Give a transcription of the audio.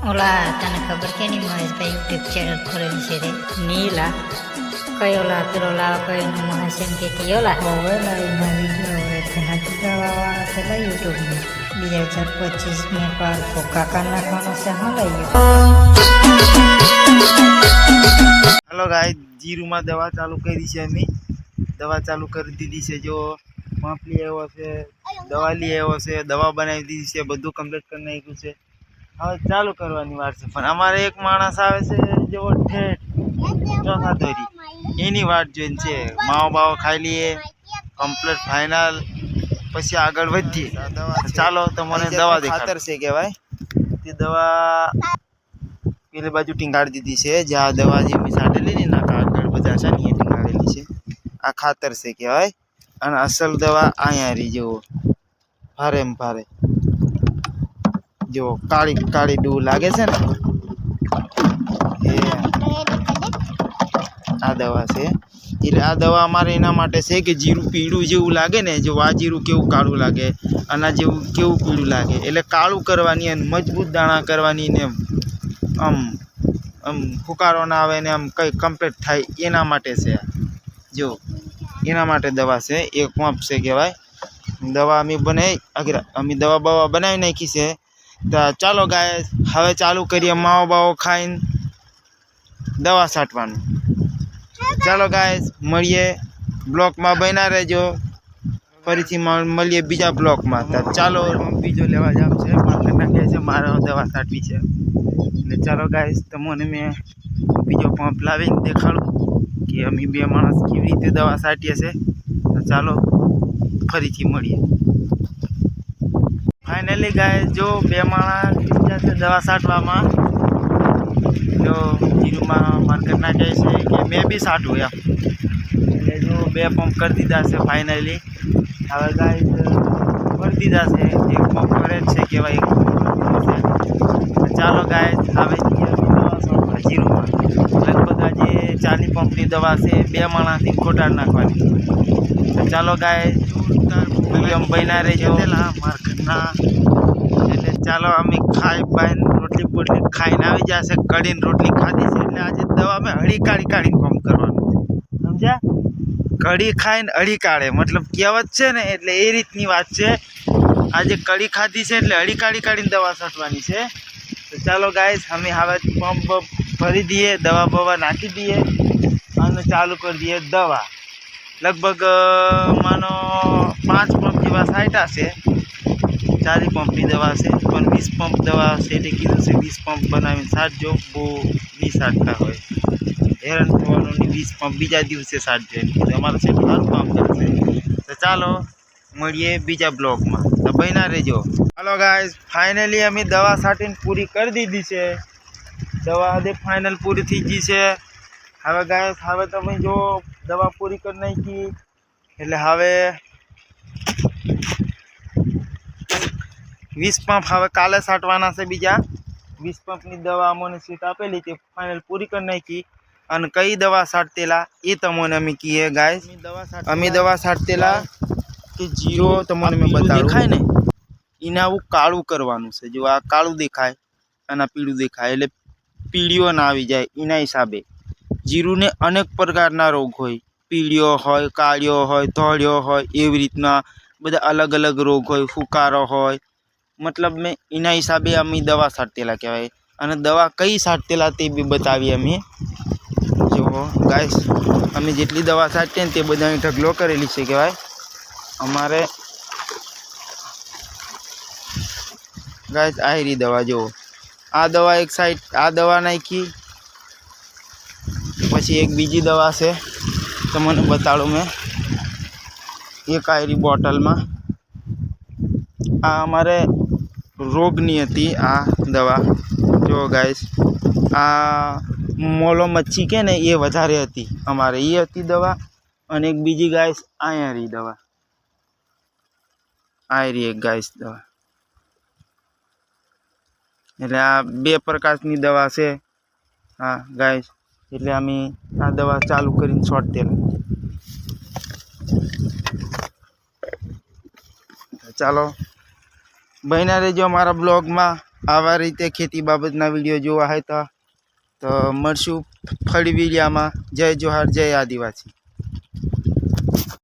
ઓલા તને ખબર કે નહીં મહેશભાઈ યુટ્યુબ ચેનલ ખોલેલી છે રે નીલા કયો લા પેલો લા કયો નો મહાસેમ કે કયો લા હવે લાઈના વિડીયો હવે તેના ચૂકવવાવાળા છે લા યુટ્યુબમાં 2025 में पर काका नाखવાનો છે હા લઈ हेलो गाइस जीरू में दवा चालू करी है अमी दवा चालू कर दीदी से जो पंप लिए वो से दवा लिए वो से दवा बनाई दी से બધું કમ્પ્લીટ કરી નાખ્યું છે હવે ચાલુ કરવાની વાર છે પણ અમારે એક માણસ આવે છે જો ઠેઠ ચોથા ધોરી એની વાટ જોઈને છે માવો બાવો ખાઈ લઈએ કમ્પ્લીટ ફાઇનલ પછી આગળ વધીએ ચાલો તમને દવા ખાતર છે કહેવાય તે દવા પેલી બાજુ ટીંગાડી દીધી છે જ્યાં દવા જે મેં છાંટેલી ને ના આગળ બધા છે ને એ ટીંગાડેલી છે આ ખાતર છે કહેવાય અને અસલ દવા અહીંયા રહી જુઓ ભારે ભારે જો કાળી કાળી ડૂ લાગે છે ને એ આ દવા છે એટલે આ દવા અમારે એના માટે છે કે જીરું પીળું જેવું લાગે ને જો આ જીરું કેવું કાળું લાગે અને જેવું કેવું પીળું લાગે એટલે કાળું કરવાની અને મજબૂત દાણા કરવાની ને આમ આમ ફુકારો ના આવે ને આમ કંઈ કમ્પ્લીટ થાય એના માટે છે જો એના માટે દવા છે એક પંપ છે કહેવાય દવા અમે અમે દવા બવા બનાવી નાખી છે તો ચાલો ગાય હવે ચાલુ કરીએ માવો બાવો ખાઈને દવા છાંટવાનું ચાલો ગાય મળીએ બ્લોકમાં બન્યા રહેજો ફરીથી મળીએ બીજા બ્લોકમાં તો ચાલો બીજો લેવા જાવ છે માર્કેટના કહે છે મારે દવા છાંટવી છે એટલે ચાલો ગાય તમને મેં બીજો પંપ લાવીને દેખાડું કે અમે બે માણસ કેવી રીતે દવા છાંટીએ છે તો ચાલો ફરીથી મળીએ ફાઇનલી ગાય જો બે માણસ છે દવા છાંટવામાં જો જીરુમાં માર્કેટના કહે છે કે મેં બી છાંટું એમ એટલે જો બે પંપ કરી દીધા છે ફાઇનલી હવે ગાય કરી દીધા છે એક પંપ કરે જ છે કહેવાય એક ચાલો ગાય હવે દવા છાંટવા જીરુમાં લગભગ આજે 40 પંપની દવા છે બે માણસથી ખોટાડ નાખવાની તો ચાલો ગાય મીડિયમ બન્યા રહેજો માર્કેટના એટલે ચાલો અમે ખાઈ બાઈને રોટલી બોટલી ખાઈને આવી જશે કઢીને રોટલી ખાધી છે એટલે આજે દવા અમે હળી કાઢીને પંપ કરવાનું સમજ્યા કઢી ખાઈને હળી કાઢે મતલબ કહેવત છે ને એટલે એ રીતની વાત છે આજે કઢી ખાધી છે એટલે હળી કાઢીને દવા છાંટવાની છે તો ચાલો ગાઈસ અમે હવે પંપ ભરી દઈએ દવા બવા નાખી દઈએ અને ચાલુ કરી દઈએ દવા લગભગ માનો 5 પંપ જેવા છાંટ્યા છે 40 પંપની દવા છે પણ 20 પંપ દવા છે એટલે કીધું છે 20 પંપ બનાવીને છાંટજો બહુ નહીં છાંટતા હોય હેરાન થવાનું નહીં 20 પંપ બીજા દિવસે છાંટજો એમ કીધું અમારે છે સારું કામ કરશે તો ચાલો મળીએ બીજા બ્લોગમાં તો બન્યા રહેજો ચાલો ગાઈસ ફાઇનલી અમે દવા છાંટીને પૂરી કરી દીધી છે દવા આજે ફાઇનલ પૂરી થઈ ગઈ છે હવે ગાઈસ હવે તમે જો દવા પૂરી કરી નાખી એટલે હવે 20 પંપ હવે કાલે છાંટવાના છે બીજા 20 પંપની દવા અમને સીટ આપેલી તે ફાઇનલ પૂરી કરી નાખી અને કઈ દવા છાંટતેલા એ તમને અમે કહીએ ગાઈસ અમે દવા છાંટતેલા કે જીરો તમને મેં બતાવ્યું દેખાય ને એને આવું કાળું કરવાનું છે જો આ કાળું દેખાય અને પીળું દેખાય એટલે પીળીઓ ના આવી જાય એના હિસાબે જીરુને અનેક પ્રકારના રોગ હોય પીળીઓ હોય કાળિયો હોય ધોળિયો હોય એવી રીતના બધા અલગ અલગ રોગ હોય ફુકારો હોય મતલબ મેં એના હિસાબે અમે દવા છાંટતેલા કહેવાય અને દવા કઈ છાંટતેલા તે બી બતાવીએ અમે જો ગાઈસ અમે જેટલી દવા છાંટીએ ને તે બધાની ઢગલો કરેલી છે કહેવાય અમારે ગાઈસ આ રી દવા જુઓ આ દવા એક સાઈડ આ દવા નાખી પછી એક બીજી દવા છે તમને બતાડું મેં એક આયરી બોટલમાં આ અમારે રોગની હતી આ દવા જો ગાઈસ આ મોલો મચ્છી કે ને એ વધારે હતી અમારે એ હતી દવા અને એક બીજી ગાઈસ અહીંયા રહી દવા આ રહી એક ગાઈસ દવા એટલે આ બે પ્રકારની દવા છે હા ગાઈસ એટલે અમે આ દવા ચાલુ કરીને છોડતેલા ચાલો બન્યા રહેજો અમારા બ્લોગમાં આવા રીતે ખેતી બાબતના વિડીયો જોવા હોય તો મળશું ફરી વિડીયામાં. જય જોહાર, જય આદિવાસી.